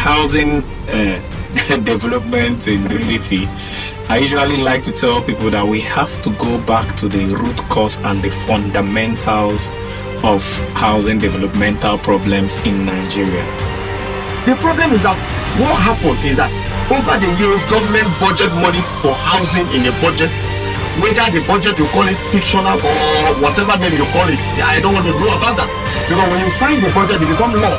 housing development in the city, I usually like to tell people that we have to go back to the root cause and the fundamentals of housing developmental problems in Nigeria. The problem is that what happened is that over the years, government budget money for housing in the budget, whether the budget you call it fictional or whatever name you call it, I don't want to know about that. Because when you sign the budget, it becomes law.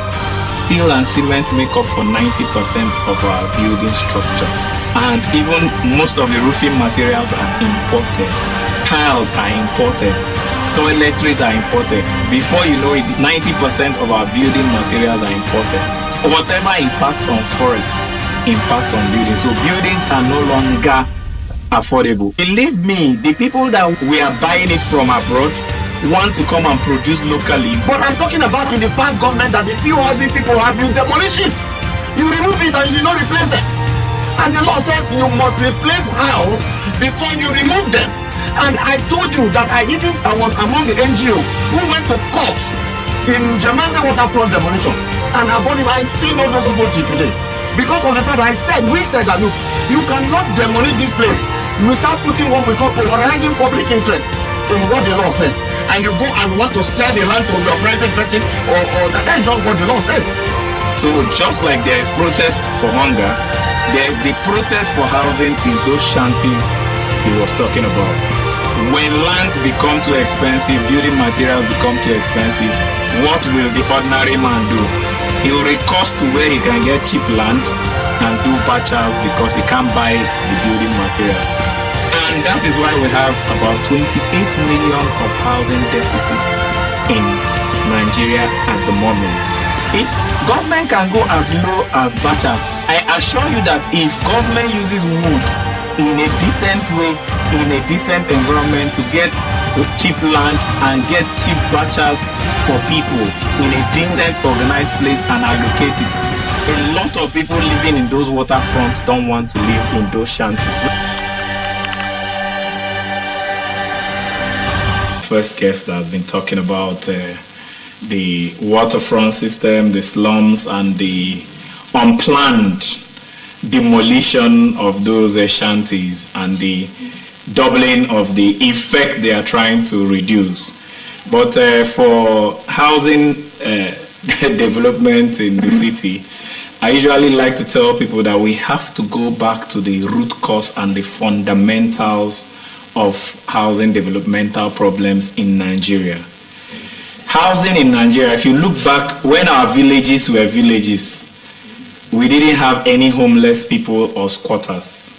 Steel and cement make up for 90% of our building structures. And even most of the roofing materials are imported. Tiles are imported. Toiletries are imported. Before you know it, 90% of our building materials are imported. Whatever impacts on forests impacts on buildings. So buildings are no longer affordable. Believe me, the people that we are buying it from abroad want to come and produce locally. But I'm talking about in the past government that the few housing people have, you demolish it. You remove it and you don't replace them. And the law says you must replace house before you remove them. And I told you that I was among the NGO who went to court in German's waterfront demolition. And I still know those people till today. Because of the fact that we said that look, you cannot demolish this place without putting what we call overriding public interest in what the law says. And you go and want to sell the land to your private person or that is not what the law says. So just like there is protest for hunger, there is the protest for housing in those shanties he was talking about. When lands become too expensive, building materials become too expensive, what will the ordinary man do? He will recourse to where he can get cheap land and do bachas because he can't buy the building materials. And that is why we have about 28 million of housing deficit in Nigeria at the moment. If government can go as low as bachas, I assure you that if government uses wood in a decent way, in a decent environment to get cheap land and get cheap bachas for people in a decent organized place and allocate it, a lot of people living in those waterfronts don't want to live in those shanties. First guest has been talking about the waterfront system, the slums, and the unplanned demolition of those shanties and the doubling of the effect they are trying to reduce. But for housing development in the city, I usually like to tell people that we have to go back to the root cause and the fundamentals of housing developmental problems in Nigeria. Housing in Nigeria, if you look back, when our villages were villages, we didn't have any homeless people or squatters.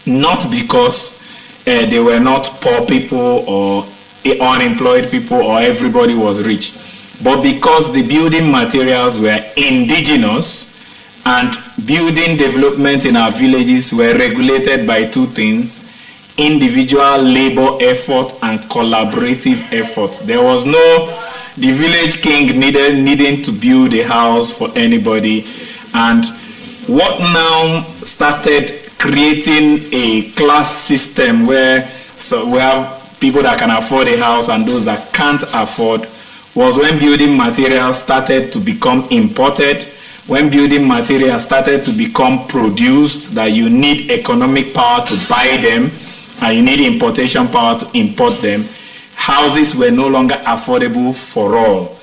Not because they were not poor people or unemployed people or everybody was rich, but because the building materials were indigenous and building development in our villages were regulated by two things: individual labor effort and collaborative effort. There was the village king needing to build a house for anybody. And what now started creating a class system where we have people that can afford a house and those that can't afford was when building materials started to become imported, when building materials started to become produced, that you need economic power to buy them and you need importation power to import them. Houses were no longer affordable for all.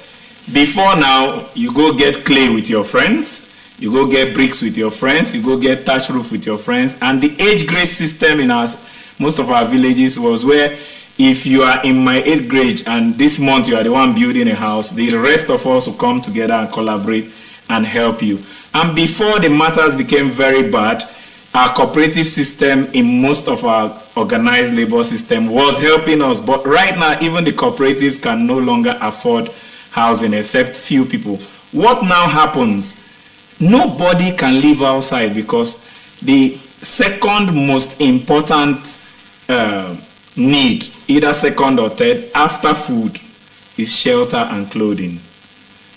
Before now, you go get clay with your friends, you go get bricks with your friends, you go get thatch roof with your friends, and the age grade system in most of our villages was where if you are in my 8th grade and this month you are the one building a house, the rest of us will come together and collaborate and help you. And before the matters became very bad, our cooperative system in most of our organized labor system was helping us. But right now, even the cooperatives can no longer afford housing except few people. What now happens? Nobody can live outside because the second most important need, either second or third, after food, is shelter and clothing.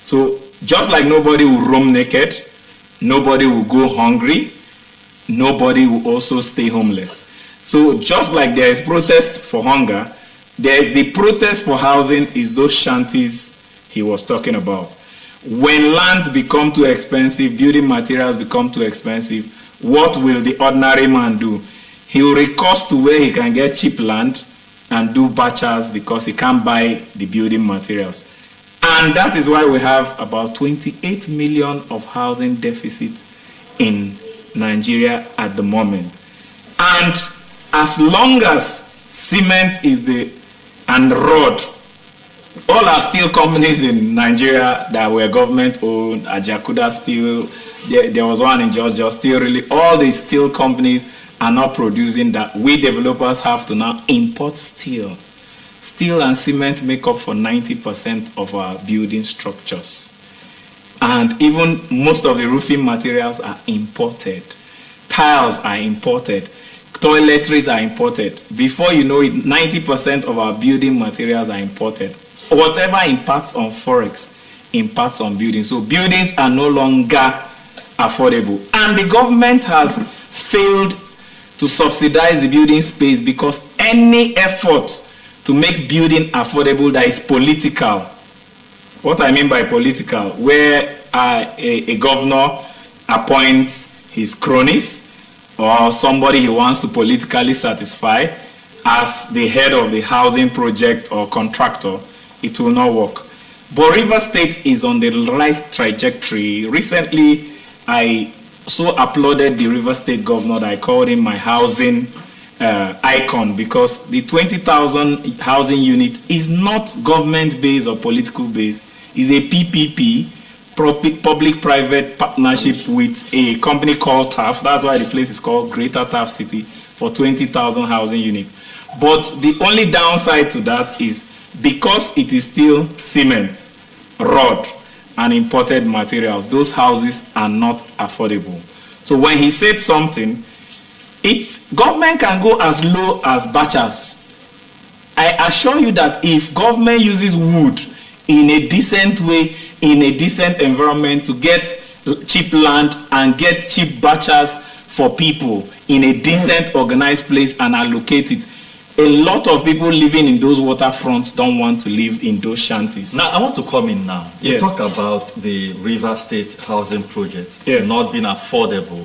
So just like nobody will roam naked, nobody will go hungry, nobody will also stay homeless. So just like there is protest for hunger, there is the protest for housing, is those shanties he was talking about. When lands become too expensive, building materials become too expensive, what will the ordinary man do? He will recourse to where he can get cheap land and do bachas because he can't buy the building materials. And that is why we have about 28 million of housing deficit in Nigeria at the moment. And as long as cement is and road, all our steel companies in Nigeria that were government owned, Ajakuda Steel, there was one in Georgia, Steel, really, all the steel companies are not producing that. We developers have to now import steel. Steel and cement make up for 90% of our building structures. And even most of the roofing materials are imported. Tiles are imported. Toiletries are imported. Before you know it, 90% of our building materials are imported. Whatever impacts on forex impacts on buildings. So buildings are no longer affordable. And the government has failed to subsidize the building space because any effort to make building affordable that is political. What I mean by political, where a governor appoints his cronies or somebody he wants to politically satisfy as the head of the housing project or contractor, it will not work. But River State is on the right trajectory. Recently, I so applauded the River State governor that I called him my housing icon, because the 20,000 housing unit is not government-based or political-based. It's a PPP, public-private partnership with a company called TAF. That's why the place is called Greater TAF City, for 20,000 housing units. But the only downside to that is because it is still cement, rod, and imported materials, those houses are not affordable. So when he said something, government can go as low as bachas. I assure you that if government uses wood in a decent way, in a decent environment, to get cheap land and get cheap bachas for people in a decent, organized place and allocate it, a lot of people living in those waterfronts don't want to live in those shanties. Now, I want to come in now. You Yes. talk about the River State housing project Yes. not being affordable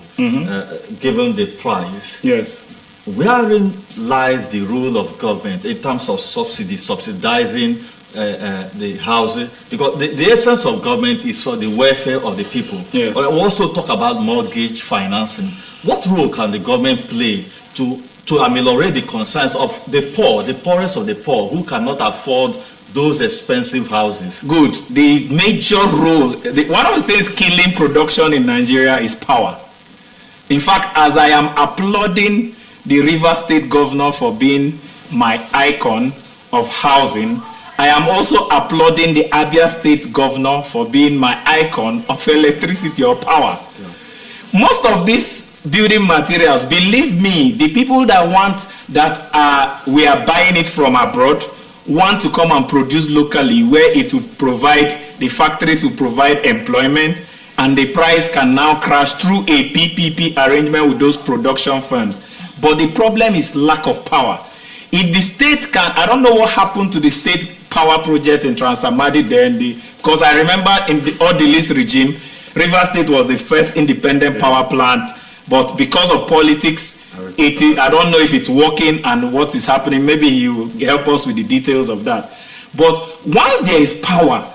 given the price. Yes. Wherein lies the role of government in terms of subsidizing the housing? Because the essence of government is for the welfare of the people. Yes. But we also talk about mortgage financing. What role can the government play to ameliorate the concerns of the poor, the poorest of the poor, who cannot afford those expensive houses? Good. The major role, one of the things killing production in Nigeria is power. In fact, as I am applauding the River State governor for being my icon of housing, I am also applauding the Abia State governor for being my icon of electricity or power. Yeah. Most of these building materials, believe me, the people that we are buying it from abroad want to come and produce locally, where it will provide, the factories will provide employment, and the price can now crash through a PPP arrangement with those production firms. But the problem is lack of power. If the state can, I don't know what happened to the state power project in Transamadi then, because I remember in the Odilis regime, River State was the first independent power plant. But because of politics, I don't know if it's working and what is happening. Maybe he will help us with the details of that. But once there is power,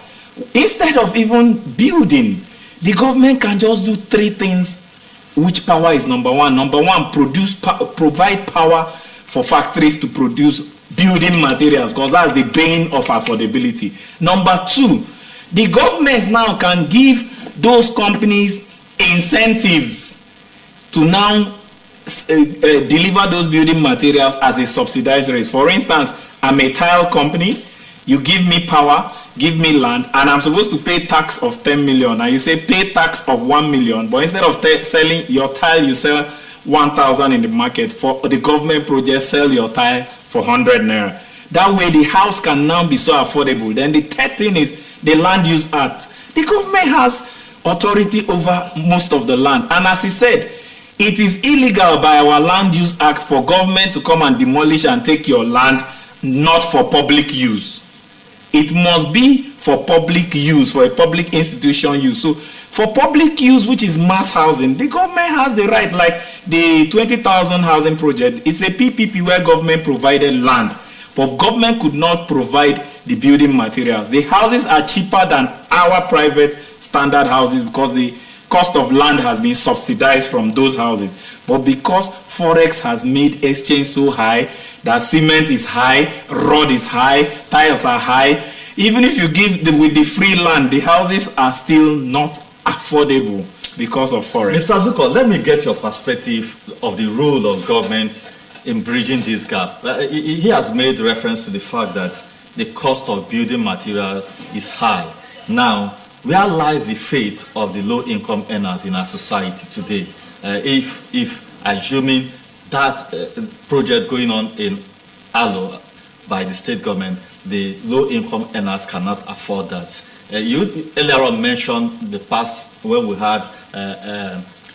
instead of even building, the government can just do three things, which power is number one. Number one, provide power for factories to produce building materials, because that's the bane of affordability. Number two, the government now can give those companies incentives to now deliver those building materials as a subsidized rate. For instance, I'm a tile company, you give me power, give me land, and I'm supposed to pay tax of 10 million. And you say pay tax of 1 million, but instead of selling your tile, you sell 1,000 in the market. For the government project, sell your tile for 100 naira. That way the house can now be so affordable. Then the third thing is the Land Use Act. The government has authority over most of the land. And as he said, it is illegal by our Land Use Act for government to come and demolish and take your land not for public use. it must be for public use, for a public institution use. So for public use, which is mass housing, the government has the right, like the 20,000 housing project, it's a PPP where government provided land, but government could not provide the building materials. The houses are cheaper than our private standard houses because the cost of land has been subsidized from those houses. But because Forex has made exchange so high that cement is high, rod is high, tiles are high, even if you give with the free land, the houses are still not affordable because of Forex. Mr. Duko, let me get your perspective of the role of government in bridging this gap. He has made reference to the fact that the cost of building material is high. Now, where lies the fate of the low-income earners in our society today? If assuming that project going on in Alo by the state government, the low-income earners cannot afford that. You earlier on mentioned the past when we had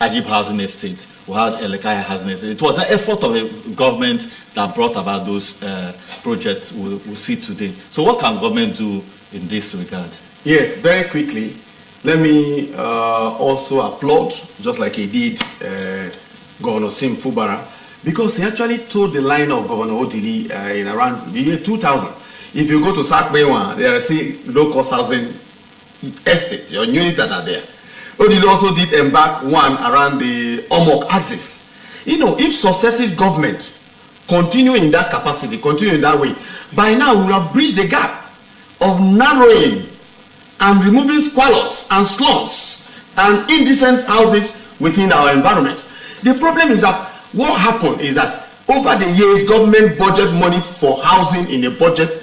Ajib Housing Estate, we had Elekaya Housing Estate. It was an effort of the government that brought about those projects we see today. So what can government do in this regard? Yes, very quickly, let me also applaud, just like he did Governor Sim Fubara, because he actually told the line of Governor Odili in around the year 2000. If you go to Sakbewa, there are still low-cost housing estate, your unit that are there. Odili also did embark one around the Omok axis. You know, if successive government continue in that capacity, continue in that way, by now we will have bridged the gap of narrowing and removing squalors and slums and indecent houses within our environment. The problem is that what happened is that over the years, government budget money for housing in a budget,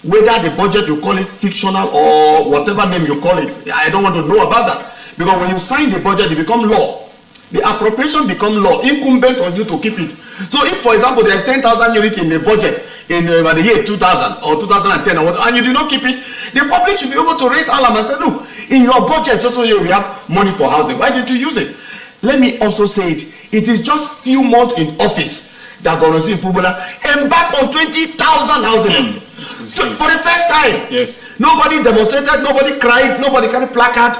whether the budget you call it fictional or whatever name you call it, I don't want to know about that. Because when you sign the budget, it becomes law. The appropriation becomes law, incumbent on you to keep it. So if, for example, there's 10,000 units in the budget in the year 2000 or 2010 or what, and you do not keep it, the public should be able to raise alarm and say, look, in your budget, so here we have money for housing. Why did you use it? Let me also say it. It is just few months in office that Governor Fubara embarked on 20,000 housing for the first time. Yes. Nobody demonstrated, nobody cried, nobody carried placard.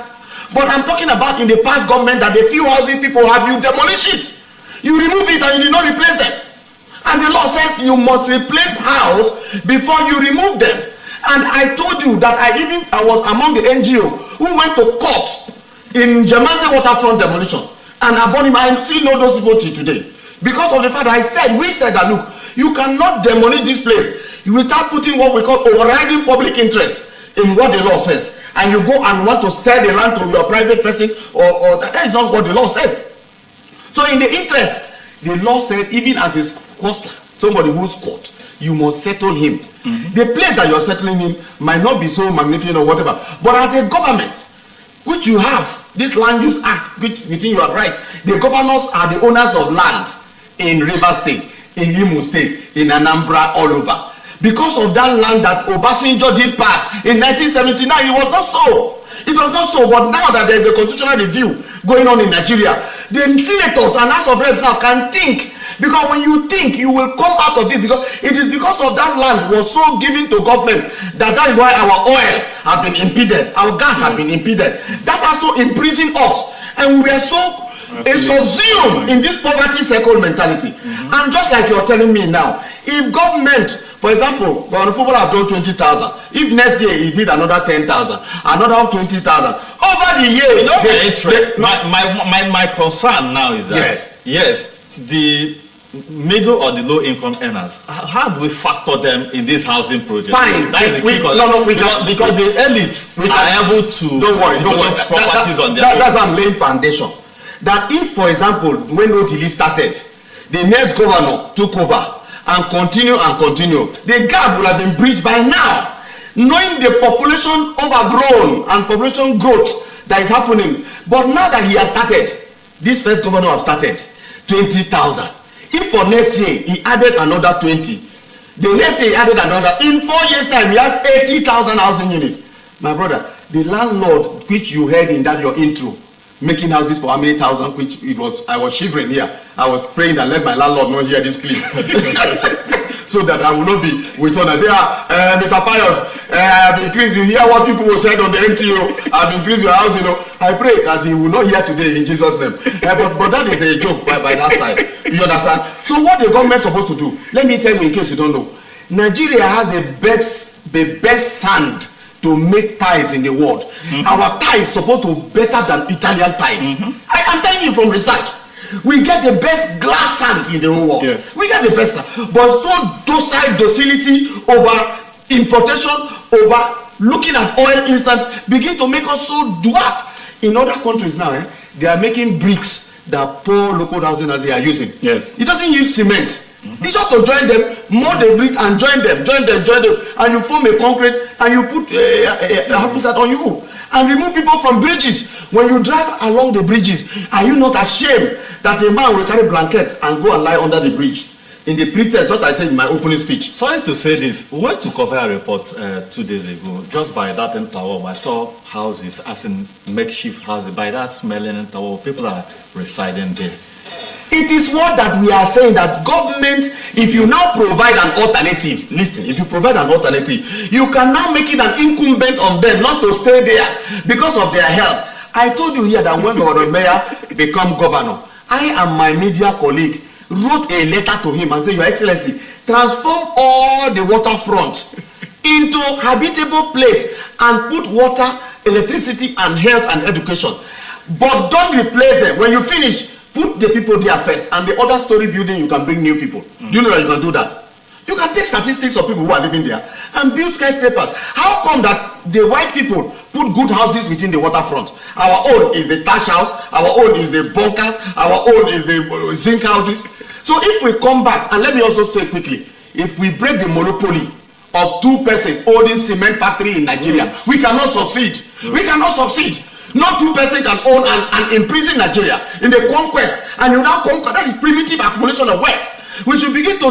But I'm talking about in the past government that the few housing people have, you demolish it. You remove it and you did not replace them. And the law says you must replace house before you remove them. And I told you that I was among the NGO who went to court in Jemanze waterfront demolition. And I still know those people till today. Because of the fact that we said that, look, you cannot demolish this place without putting what we call overriding public interest in what the law says. And you go and want to sell the land to your private person, or that is not what the law says. So in the interest, the law said, even as a squatter, somebody who's caught, you must settle him. Mm-hmm. The place that you're settling him might not be so magnificent or whatever, but as a government, which you have, this Land Use Act, which within your right, the governors are the owners of land in Rivers State, in Imo State, in Anambra, all over. Because of that land that Obasanjo did pass in 1979, it was not so. It was not so, but now that there is a constitutional review going on in Nigeria, the senators and House of Reps now can think. Because when you think, you will come out of this. Because it is because of that land was so given to government that is why our oil has been impeded, our gas has been impeded. That also imprisoned us, and we are so subsumed in this poverty circle mentality. Mm-hmm. And just like you're telling me now, if government, for example, Governor Fubara have done 20,000. If next year he did another 10,000, another 20,000, over the years, my concern now is that yes, the middle or the low income earners, how do we factor them in this housing project? Fine. That is the key because the elites are able to develop properties on their own. That's why I'm laying foundation. That if, for example, when Otili started, the next governor took over and continue, the gap would have been bridged by now. Knowing the population overgrown and population growth that is happening. But now that he has started, this first governor has started 20,000. If for next year he added another 20, the next year he added another, in 4 years time he has 80,000 housing units. My brother, the landlord which you heard in that your intro, making houses for how many thousand, which it was, I was shivering here. I was praying that let my landlord not hear this clip. so that I will not be with on. I say, Mr. Pius, I've increased. You hear what people said on the NTO? I've increased your house. I pray that he will not hear today in Jesus' name. But that is a joke by that side. You understand? So what the government is supposed to do? Let me tell you in case you don't know. Nigeria has the best sand to make ties in the world. Our ties supposed to be better than Italian ties. I'm telling you from research. We get the best glass sand in the whole world. Yes. We get the best, but so docility over importation, over looking at oil instance, begin to make us so dwarf. In other countries now, they are making bricks that poor local housing as they are using. Yes. It doesn't use cement. It's just to join them, mold the brick and join them, and you form a concrete and you put that on you and remove people from bridges. When you drive along the bridges, are you not ashamed that a man will carry blankets and go and lie under the bridge? In the pretense, what I said in my opening speech. Sorry to say this, we went to cover a report 2 days ago. Just by that tower, I saw houses as in makeshift houses. By that smelling tower, people are residing there. It is what that we are saying, that government, if you now provide an alternative, listen, if you provide an alternative, you can now make it an incumbent on them not to stay there because of their health. I told you here that when Governor Mayor become governor, I and my media colleague wrote a letter to him and said, Your Excellency, transform all the waterfront into habitable place and put water, electricity and health and education. But don't replace them. When you finish, put the people there first, and the other story building you can bring new people. Do you know that you can do that? You can take statistics of people who are living there and build skyscrapers. How come that the white people put good houses within the waterfront? Our own is the thatch house, our own is the bunkers, our own is the zinc houses. So if we come back, and let me also say quickly, if we break the monopoly of 2 persons owning cement factory in Nigeria, we cannot succeed. We cannot succeed. Not 2 persons can own and imprison Nigeria in the conquest, and you now conquer. That is primitive accumulation of wealth. We should begin to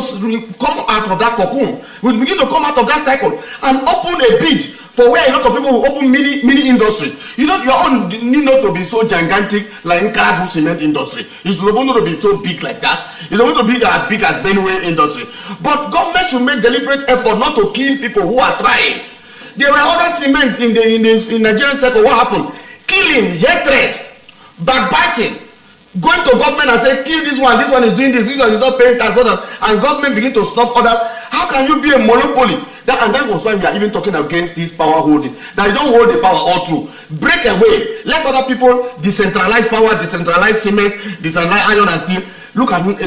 come out of that cocoon. We begin to come out of that cycle and open a bid for where a lot of people will open mini industries. You know, your own need not to be so gigantic like Nkaragu cement industry. It's not going to be so big like that. It's not going to be as big as Benue industry. But government should make deliberate effort not to kill people who are trying. There were other cements in Nigerian circle. What happened? Killing, hatred, backbiting, going to government and say, kill this one is doing this one is not paying tax, and government begin to stop others. How can you be a monopoly? And that was why we are even talking against this power holding. That you don't hold the power all through. Break away. Let other people decentralize power, decentralize cement, decentralize iron and steel. Look at the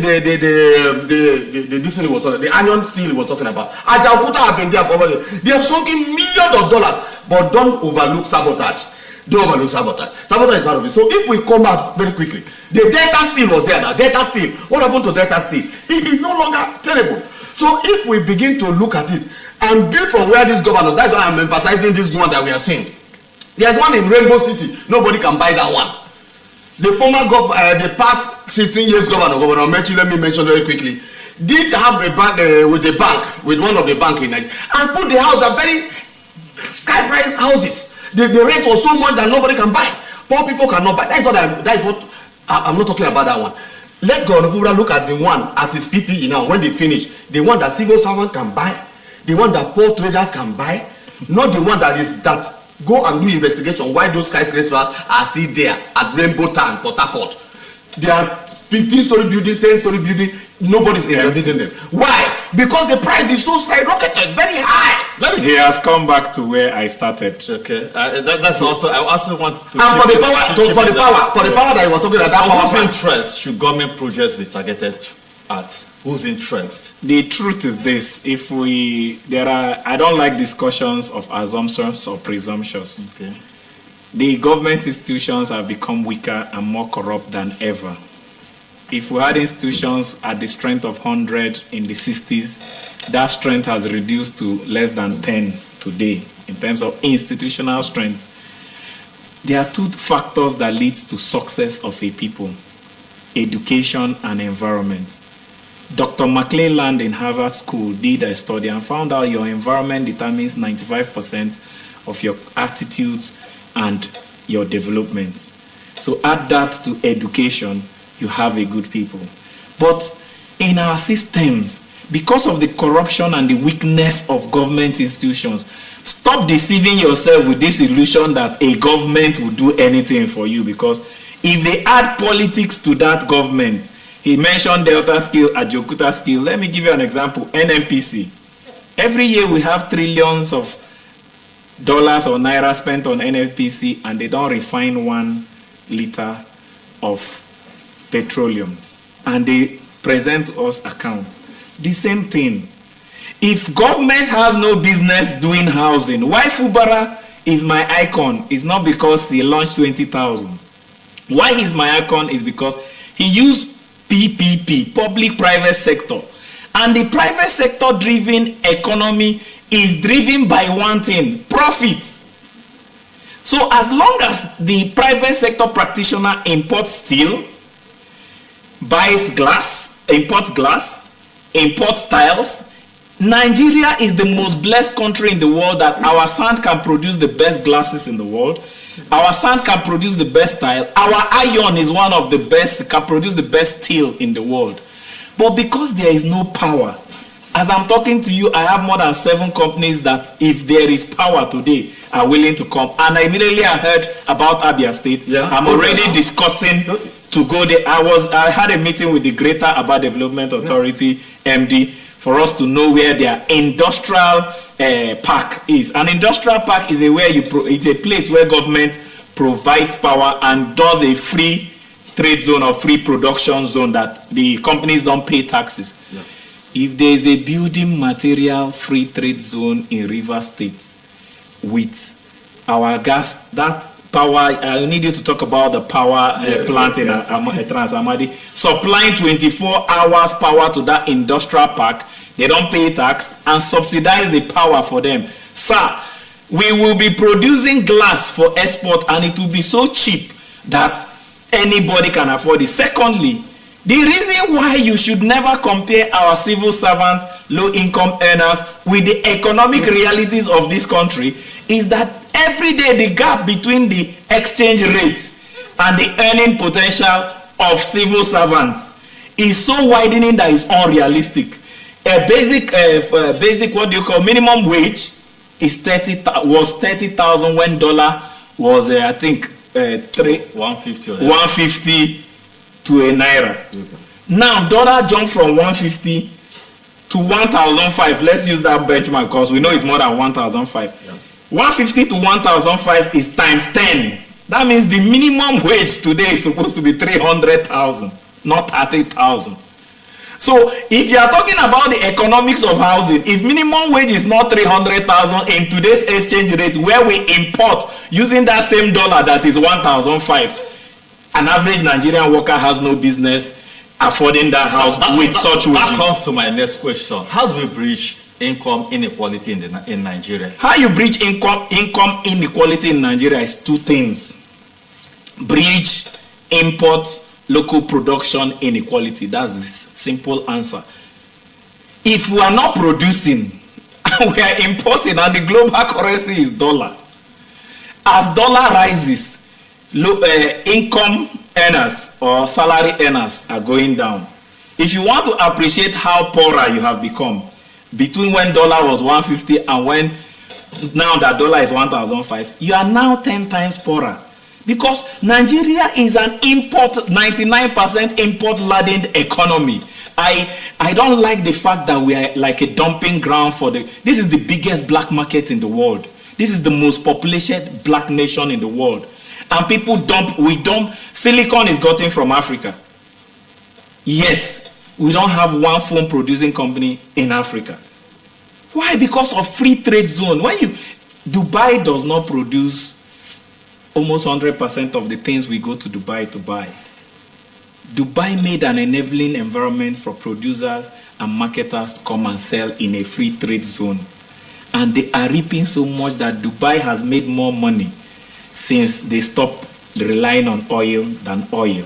iron steel he was talking about. Ajaokuta have been there for they have sunk in millions of dollars, but don't overlook sabotage. Don't overlook sabotage. Sabotage is part of it. So if we come out very quickly, the Delta Steel was there now. Delta Steel. What happened to Delta Steel? It is no longer tenable. So if we begin to look at it and build from where these governors, that's why I'm emphasizing this one that we are seeing. There's one in Rainbow City. Nobody can buy that one. The former the past 16 years governor Mechi, let me mention very quickly, did have a bank with one of the bank in Nigeria, and put the house at very sky price houses. The rent was so much that nobody can buy. Poor people cannot buy. That's what I'm not talking about that one. Let Governor look at the one as his PPE now. When they finish, the one that civil servant can buy, the one that poor traders can buy, not the one that go and do investigation why those skyscrapers are still there at Rainbow Town, Port Harcourt. They are 15-story building, 10-story building. Nobody's investing them. Why? Because the price is so skyrocketed, very high. He has come back to where I started. Okay, that's also. I also want to. And for the power that he was talking about, whose interest should government projects be targeted at? Whose interest? The truth is this: I don't like discussions of assumptions or presumptions. Okay. The government institutions have become weaker and more corrupt than ever. If we had institutions at the strength of 100 in the 60s, that strength has reduced to less than 10 today in terms of institutional strength. There are 2 factors that lead to success of a people: education and environment. Dr. McClelland in Harvard School did a study and found out your environment determines 95% of your attitudes and your development. So add that to education, you have a good people. But in our systems, because of the corruption and the weakness of government institutions. Stop deceiving yourself with this illusion that a government will do anything for you, because if they add politics to that government, he mentioned Delta Skill, Ajokuta Skill. Let me give you an example. NNPC. Every year we have trillions of dollars or naira spent on NNPC, and they don't refine 1 liter of petroleum. And they present us accounts. The same thing. If government has no business doing housing, why Fubara is my icon? It's not because he launched 20,000. Why he's my icon is because he used PPP, public-private sector. And the private sector-driven economy is driven by one thing: profit. So as long as the private sector practitioner imports steel, buys glass, imports tiles, Nigeria is the most blessed country in the world that our sand can produce the best glasses in the world. Our sand can produce the best tile. Our iron is one of the best, can produce the best steel in the world. But because there is no power, as I'm talking to you, I have more than 7 companies that, if there is power today, are willing to come. And immediately I heard about Abia State. Yeah. I'm already discussing to go there. I had a meeting with the Greater Aba Development Authority, MD, for us to know where their industrial park is. An industrial park is it's a place where government provides power and does a free trade zone or free production zone that the companies don't pay taxes. Yeah. If there is a building material free trade zone in Rivers State with our gas, that power, I need you to talk about the power plant in Trans Amadi, supplying 24 hours power to that industrial park. They don't pay tax and subsidize the power for them. Sir, we will be producing glass for export, and it will be so cheap that anybody can afford it. Secondly, the reason why you should never compare our civil servants, low-income earners, with the economic realities of this country is that every day the gap between the exchange rate and the earning potential of civil servants is so widening that it's unrealistic. A basic what do you call minimum wage is 30,000 when dollar was I think 150 to a naira. Okay. Now dollar jumped from 150 to 1,005. Let's use that benchmark because we know it's more than 1,005. Yeah. 150 to 1,005 is times 10. That means the minimum wage today is supposed to be 300,000, not 30,000. So if you are talking about the economics of housing, if minimum wage is not 300,000 in today's exchange rate, where we import using that same dollar that is 1,005, an average Nigerian worker has no business affording that house with such wages. That comes to my next question. How do we bridge income inequality in Nigeria? How you bridge income inequality in Nigeria is 2 things: bridge, import, local production inequality. That's the simple answer. If we are not producing, we are importing, and the global currency is dollar. As dollar rises, income earners or salary earners are going down. If you want to appreciate how poorer you have become between when dollar was 150 and when now that dollar is 1,005, you are now 10 times poorer. Because Nigeria is an 99% import-laden economy. I don't like the fact that we are like a dumping ground for this is the biggest black market in the world. This is the most populated black nation in the world. And people silicon is gotten from Africa. Yet, we don't have one phone producing company in Africa. Why? Because of free trade zone. Dubai does not produce almost 100% of the things we go to Dubai to buy. Dubai made an enabling environment for producers and marketers to come and sell in a free trade zone. And they are reaping so much that Dubai has made more money since they stopped relying on oil than oil.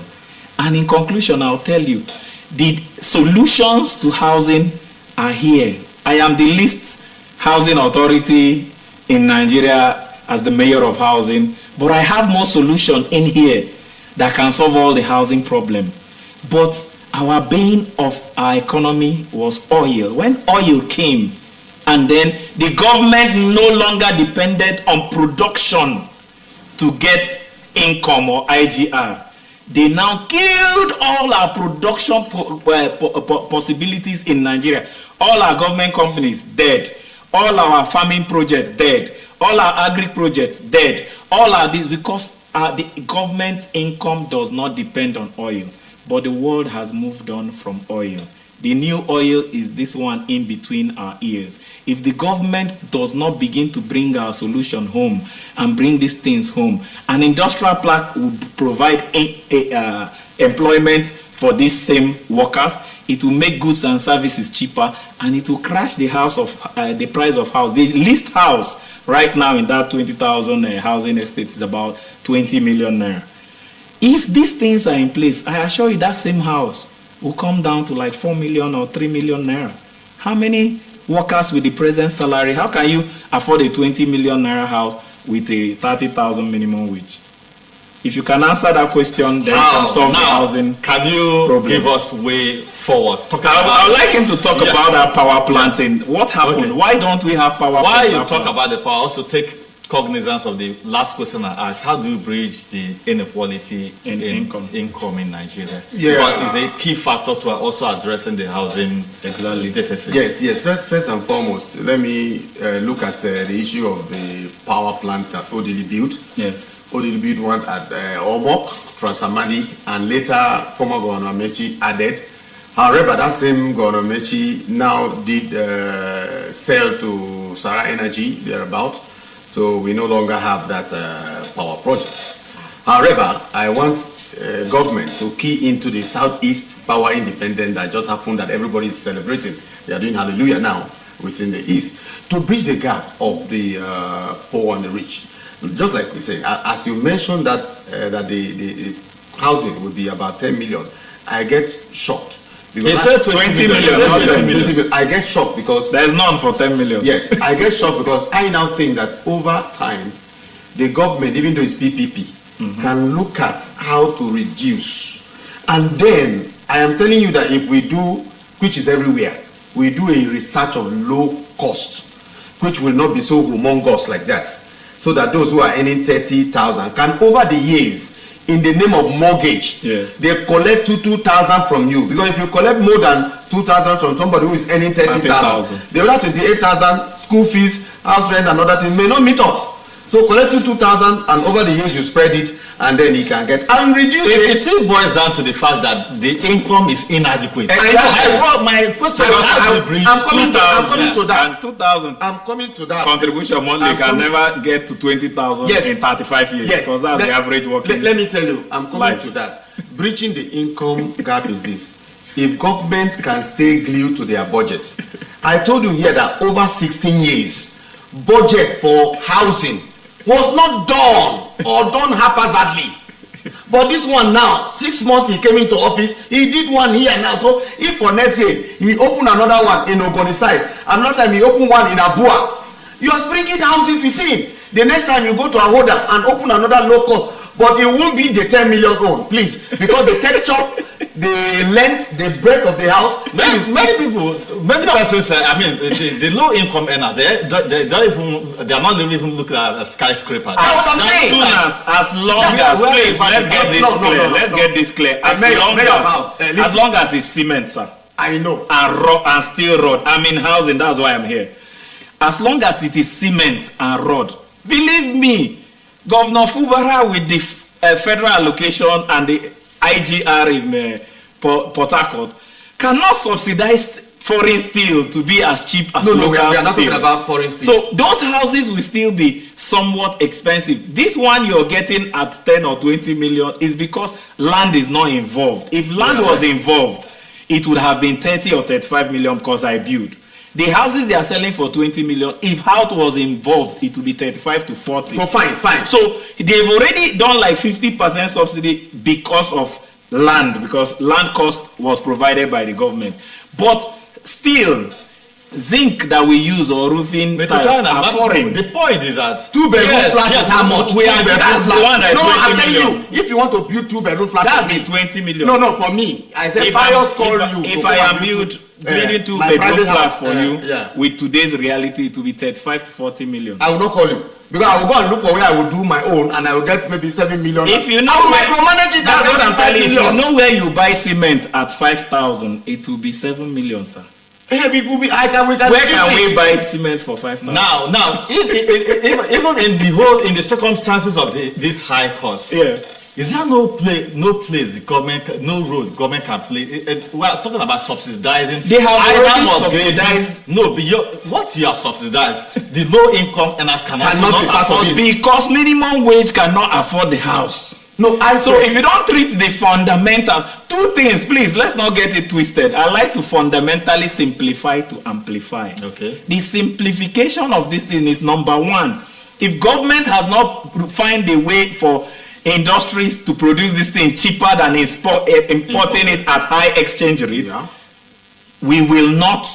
And in conclusion, I'll tell you, the solutions to housing are here. I am the least housing authority in Nigeria as the mayor of housing, but I have more solution in here that can solve all the housing problem. But our bane of our economy was oil. When oil came, and then the government no longer depended on production to get income or IGR. They now killed all our production possibilities in Nigeria. All our government companies dead. All our farming projects dead. All our agri projects dead. All our this, because the government income does not depend on oil. But the world has moved on from oil. The new oil is this one in between our ears. If the government does not begin to bring our solution home and bring these things home, an industrial park will provide employment for these same workers. It will make goods and services cheaper, and it will crash the the price of house. The least house right now in that 20,000 housing estate is about 20 million naira. If these things are in place, I assure you that same house will come down to like 4 million or 3 million naira. How many workers with the present salary, how can you afford a 20 million naira house with a 30,000 minimum wage? If you can answer that question, then you can solve the housing Can you problem. give us way forward? I would like him to talk about our power planting. What happened? Okay. Why don't we have power While you plant? talk about the power, also take cognizance of the last question I asked. How do you bridge the inequality In income in Nigeria? Yeah. Because it's a key factor to also addressing the housing deficit. Yes. First and foremost, let me look at the issue of the power plant that Odili built. Yes. Odili built one at Obok, Transamadi, and later former Governor Mechi added. However, that same Governor Mechi now did sell to Sarah Energy thereabout. So we no longer have that power project. However, I want government to key into the Southeast power independence that just happened, that everybody is celebrating. They are doing hallelujah now within the East, to bridge the gap of the poor and the rich. Just like we say, as you mentioned that the housing will be about 10 million, I get shocked. He said 20 million. I get shocked because There's none for 10 million. yes, I get shocked because I now think that over time, the government, even though it's PPP, can look at how to reduce. And then, I am telling you that if we do, which is everywhere, we do a research of low cost, which will not be so humongous like that, so that those who are earning 30,000 can, over the years, in the name of mortgage, yes, they collect 2,000 from you. Because if you collect more than 2,000 from somebody who is earning 30,000, the other 28,000 school fees, house rent, and other things may not meet up. So collect 2,000, and over the years you spread it, and then he can get and reduce it. It still boils down to the fact that the income is inadequate. My question was how to bridge. I'm coming to that. And 2,000 I'm coming to that. contribution monthly can never get to 20,000 Yes. in 35 years, Yes. because that's the average working. Let me tell you, I'm coming life. to that. Breaching the income gap is this. If government can stay glued to their budget, I told you here that over 16 years, budget for housing was not done or done haphazardly. But this one now, 6 months he came into office, he did one here now. So if for next year he opened another one in Ogoni side, another time he opened one in Abua, you are sprinkling houses within. The next time you go to Ahoda and open another low cost, but it won't be the 10 million own, please, because the texture, the length, the breadth of the house. Many persons, I mean, the low income earners, they are not even looking at a skyscraper. As long as let's get this clear. As long as it's cement, sir. I know. And steel rod. I'm in housing, that's why I'm here. As long as it is cement and rod, believe me, Governor Fubara with the federal allocation and the IGR in Port Harcourt cannot subsidize foreign steel to be as cheap as local steel. We are not talking about foreign steel. So those houses will still be somewhat expensive. This one you're getting at 10 or 20 million is because land is not involved. If land was involved, it would have been 30 or 35 million because I build. The houses they are selling for 20 million, if house was involved, it would be 35 to 40. So fine. So they've already done like 50% subsidy because of land, because land cost was provided by the government. But still, zinc that we use or roofing Mr. tiles China, are foreign. the point is that 2-bedroom flat is how much? We are, that's the one that No, I'm is 20 telling million. you, if you want to build 2-bedroom flat, That's the 20 million. No, for me, I said, If I am building 2-bedroom flats for you, with today's reality, it will be 35 to 40 million. I will not call you. Because I will go and look for where I will do my own and I will get maybe 7 million. If you know, I will micromanage it. That's what I'm telling you. If you million. know where you buy cement at 5,000, it will be 7 million, sir. Yeah, we can Where can we buy cement for 5,000? Now, even in the circumstances of this high cost, is there no place the government, no road government can play? We are talking about subsidizing. They have already subsidized. No, but what you have subsidized, the low income earners cannot afford it. Because minimum wage cannot afford the house. No, so if you don't treat the fundamental, two things, please, let's not get it twisted. I like to fundamentally simplify to amplify. Okay. The simplification of this thing is number one. If government has not find a way for industries to produce this thing cheaper than importing it at high exchange rate, we will not.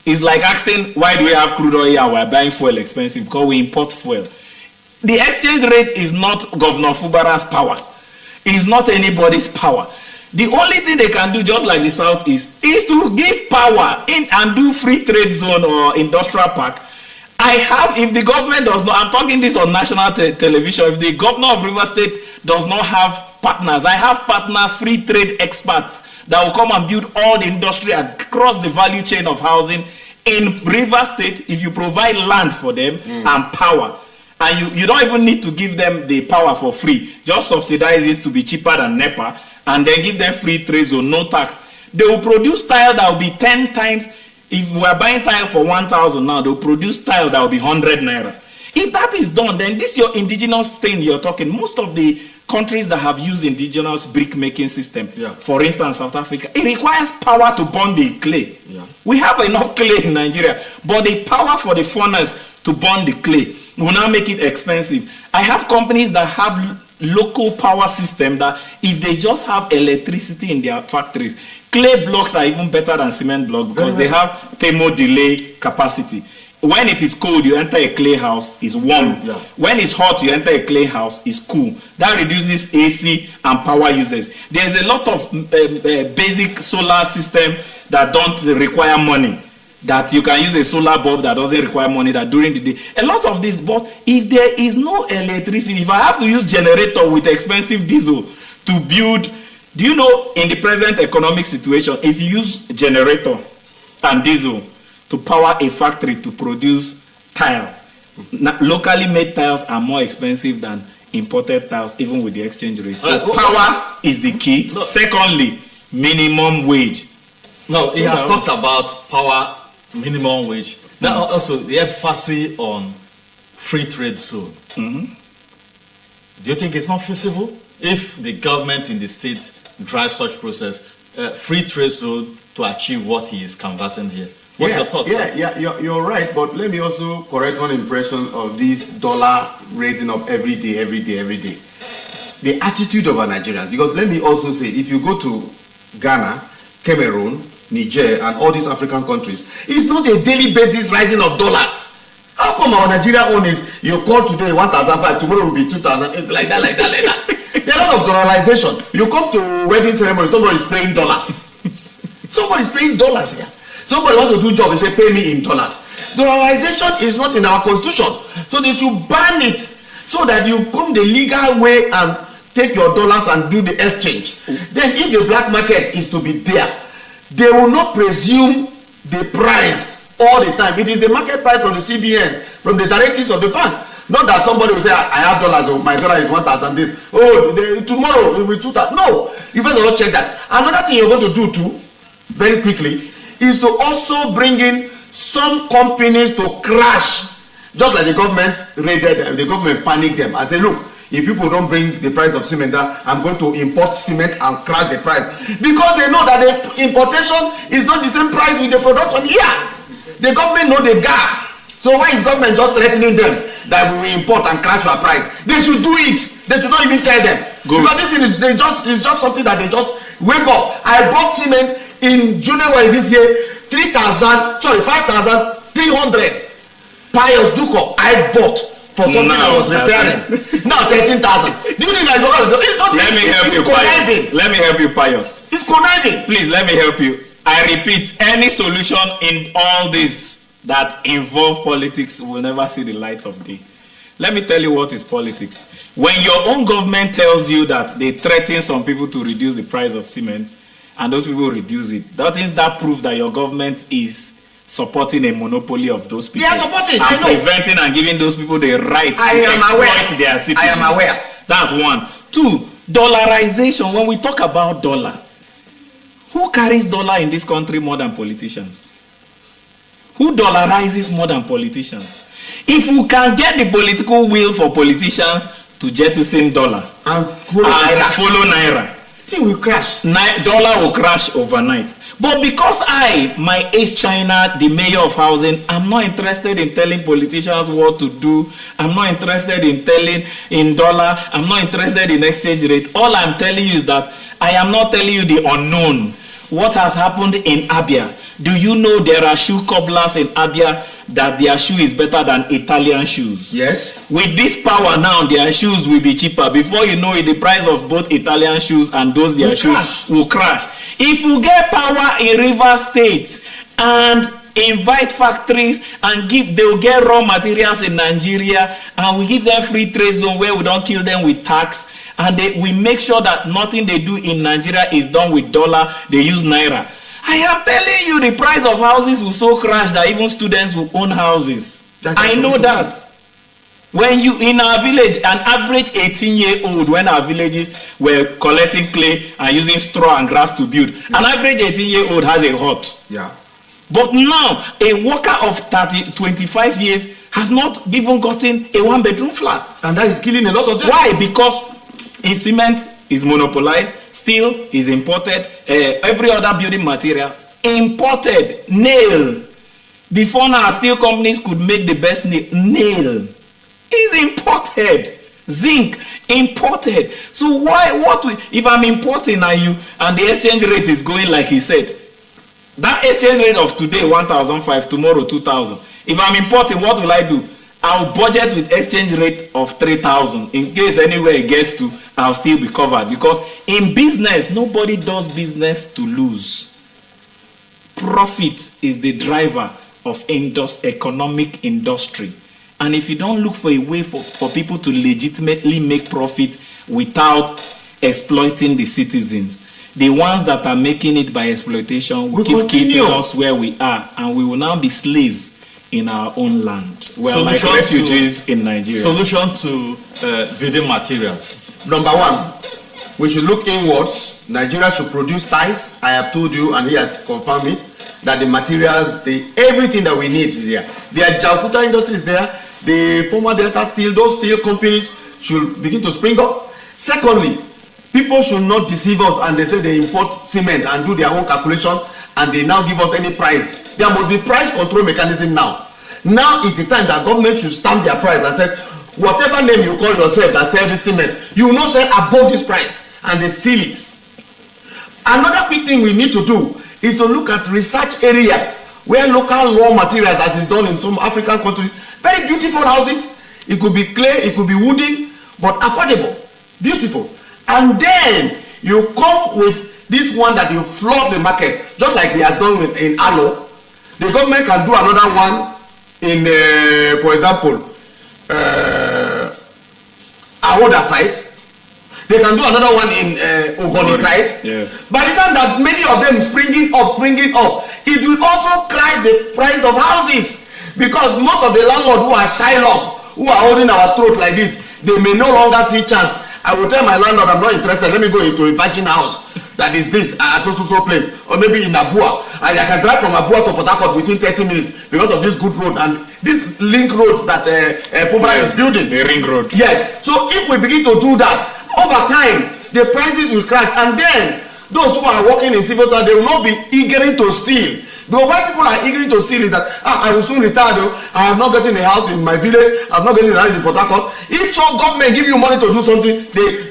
It's like asking, why do we have crude oil? We're buying fuel expensive because we import fuel. The exchange rate is not Governor Fubara's power. It is not anybody's power. The only thing they can do, just like the Southeast, is to give power in and do free trade zone or industrial park. If the government does not, I'm talking this on national television, if the governor of Rivers State does not have partners, I have partners, free trade experts that will come and build all the industry across the value chain of housing in Rivers State. If you provide land for them and power, and you don't even need to give them the power for free, just subsidize it to be cheaper than NEPA and then give them free trade zone, no tax. They will produce tile that will be 10 times. If we are buying tile for 1,000 now, they'll produce tile that will be 100 naira. If that is done, then this your indigenous thing you're talking. Most of the countries that have used indigenous brick making system, for instance, South Africa, it requires power to burn the clay. We have enough clay in Nigeria, but the power for the furnace to burn the clay will now make it expensive. I have companies that have local power system that if they just have electricity in their factories, clay blocks are even better than cement block because they have thermo delay capacity. When it is cold, you enter a clay house, it's warm. When it's hot, you enter a clay house, it's cool. That reduces AC and power users. There's a lot of basic solar system that don't require money, that you can use a solar bulb that doesn't require money, that during the day. A lot of this, but if there is no electricity, if I have to use generator with expensive diesel to build, do you know in the present economic situation, if you use generator and diesel to power a factory to produce tile, locally made tiles are more expensive than imported tiles, even with the exchange rate. So power is the key. Secondly, minimum wage. No, he has talked about power, minimum wage. Now also the emphasis on free trade zone. Do you think it's not feasible if the government in the state drives such process, free trade zone, to achieve what he is canvassing here? What's your thoughts? You're right, but let me also correct one impression of this dollar raising up every day. The attitude of our Nigerians, because let me also say, if you go to Ghana, Cameroon, Niger, and all these African countries, it's not a daily basis rising of dollars. How come our Nigeria own is, you call today 1,500, tomorrow will be 2,000, like that. There are a lot of dollarization. You come to wedding ceremony, somebody is paying dollars. Somebody's paying dollars here. Somebody wants to do job, they say pay me in dollars. Dollarization is not in our constitution, so they should ban it so that you come the legal way and take your dollars and do the exchange. Then if the black market is to be there, they will not presume the price all the time. It is the market price from the CBN, from the directives of the bank. Not that somebody will say, I have dollars, oh, my dollar is 1,000 this. Tomorrow it will be 2,000. No, you first of all check that. Another thing you're going to do too, very quickly, is to also bring in some companies to crash, just like the government raided them, the government panicked them and say, look, if people don't bring the price of cement down, I'm going to import cement and crash the price, because they know that the importation is not the same price with the production here. The government know the gap. So why is government just threatening them that we will import and crash our price? They should do it. They should not even tell them. Because this thing is it's just something that they just wake up. I bought cement in January this year. 5,300 Pius Duko I bought for something I was repairing. Now 13,000. Do you think I know? It's not. Let me help you, Pius. Let me help you, Pius. It's conniving. Please let me help you. I repeat, any solution in all this that involve politics will never see the light of day. Let me tell you what is politics. When your own government tells you that they threaten some people to reduce the price of cement, and those people reduce it, that proves that your government is supporting a monopoly of those people. They are supporting, and preventing and giving those people the right to exploit their citizens. I am aware. That's one. Two, dollarization. When we talk about dollar, who carries dollar in this country more than politicians? Who dollarizes more than politicians? If we can get the political will for politicians to jettison dollar and follow naira, thing will crash. Dollar will crash overnight. But because my East China, the mayor of housing, I'm not interested in telling politicians what to do. I'm not interested in telling in dollar. I'm not interested in exchange rate. All I'm telling you is that I am not telling you the unknown. What has happened in Abia? Do you know there are shoe cobblers in Abia that their shoe is better than Italian shoes? Yes. With this power now, their shoes will be cheaper. Before you know it, the price of both Italian shoes and those their shoes will crash. If you get power in River State and invite factories and they'll get raw materials in Nigeria, and we give them free trade zone where we don't kill them with tax, and we make sure that nothing they do in Nigeria is done with dollar, they use naira. I am telling you, the price of houses will so crash that even students will own houses. I know that. When you in our village, an average 18-year-old, when our villages were collecting clay and using straw and grass to build, an average 18-year-old has a hut. Yeah. But now, a worker of 25 years has not even gotten a one-bedroom flat. And that is killing a lot of them. Why? Because in cement is monopolized, steel is imported, every other building material imported. Nail. Before now, steel companies could make the best nail. Is imported. Zinc imported. So if I'm importing and the exchange rate is going like he said, that exchange rate of today 1,500, tomorrow 2,000. If I'm importing, what will I do? I'll budget with exchange rate of 3,000. In case anywhere it gets to, I'll still be covered. Because in business, nobody does business to lose. Profit is the driver of economic industry. And if you don't look for a way for people to legitimately make profit without exploiting the citizens, the ones that are making it by exploitation will keep keeping us where we are, and we will now be slaves in our own land. We're like refugees in Nigeria. Solution to building materials. Number one, we should look inwards. Nigeria should produce ties. I have told you, and he has confirmed it, that the materials, everything that we need is there. The Jalkuta industry is there. The former Delta Steel, those steel companies should begin to spring up. Secondly, people should not deceive us and they say they import cement and do their own calculation and they now give us any price. There must be price control mechanism now. Now is the time that government should stamp their price and say, whatever name you call yourself that sell this cement, you will not sell above this price, and they seal it. Another quick thing we need to do is to look at research area where local raw materials, as is done in some African countries, very beautiful houses. It could be clay, it could be wooden, but affordable, beautiful. And then you come with this one that you flood the market, just like they have done in Alo. The government can do another one in, for example, Ahoda side. They can do another one in Ogoni side. Yes. By the time that many of them springing up, it will also crash the price of houses, because most of the landlords who are Shylocks, who are holding our throat like this, they may no longer see chance. I will tell my landlord, I'm not interested. Let me go into a virgin house that is this at so place, or maybe in Abua. And I can drive from Abua to Port Harcourt within 30 minutes because of this good road and this link road that Pumara is building. The ring road. Yes. So if we begin to do that, over time the prices will crash, and then those who are working in civil service, they will not be eager to steal. But why people are eager to steal is that I will soon retire though. I am not getting a house in my village. I'm not getting a house in Port Harcourt. If some government give you money to do something, they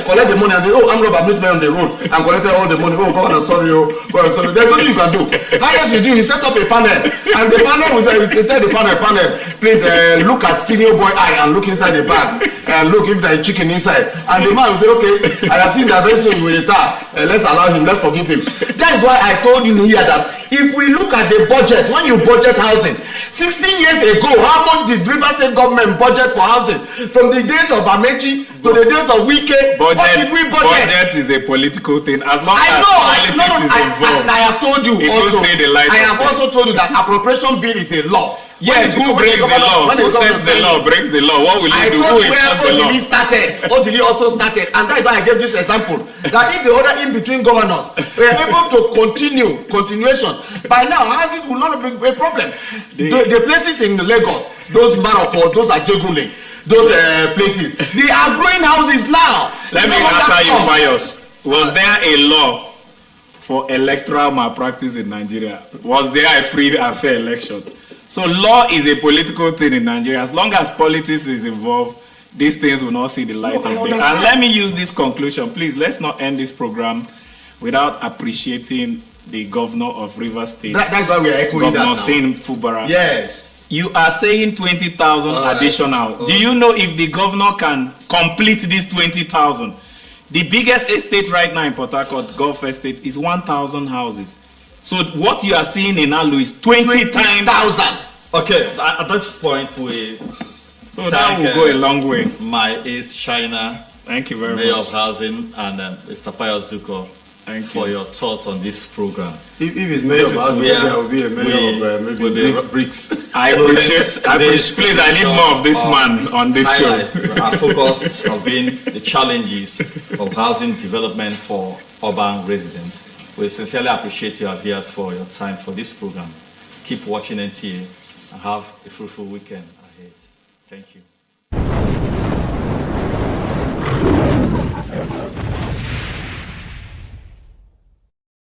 collect the money and they I'm not meet me on the road and collected all the money. Oh God, I'm sorry, God, I'm sorry. There's nothing you can do. Highest you do, you set up a panel and the panel will say, you tell the panel, please look at senior boy eye and look inside the bag and look if there is chicken inside. And the man will say, okay, I have seen that very soon you will retire. Let's allow him, let's forgive him. That is why I told you here that if we look at the budget, when you budget housing, 16 years ago, how much did Rivers State government budget for housing? From the days of Amechi to the days of Wike, what did we budget? Budget is a political thing. As long as politics is involved, I have told you also. I have also told you that appropriation bill is a law. Yes, who breaks the law? Who sets the law, breaks the law? What will you do? Who enforces the law? Odili also started, and that is why I gave this example. That if the other in-between governors were able to continuation, by now housing will not be a problem. The places in Lagos, those Maroko, those are Jegule, those places, they are growing houses now. Let me answer you, Pius. Was there a law for electoral malpractice in Nigeria? Was there a free and fair election? So law is a political thing in Nigeria. As long as politics is involved, these things will not see the light of day. And let me use this conclusion. Please, let's not end this program without appreciating the governor of Rivers State. That's why we are echoing Governor that Sain Fubara. Yes. You are saying 20,000 additional. Do you know if the governor can complete this 20,000? The biggest estate right now in Port Harcourt, Gulf Estate, is 1,000 houses. So what you are seeing in Alu is 20,000. Okay, at this point so that will go a long way. My Ace China, thank you very Mayor much. of Housing, and Mr. Pius Duko for your thoughts on this program. If it's Mayor of Housing, I will be a Mayor of maybe bricks. I appreciate. Please, I need more of this man on this show. Our focus has been the challenges of housing development for urban residents. We sincerely appreciate you here for your time for this program. Keep watching NTA and have a fruitful weekend ahead. Thank you.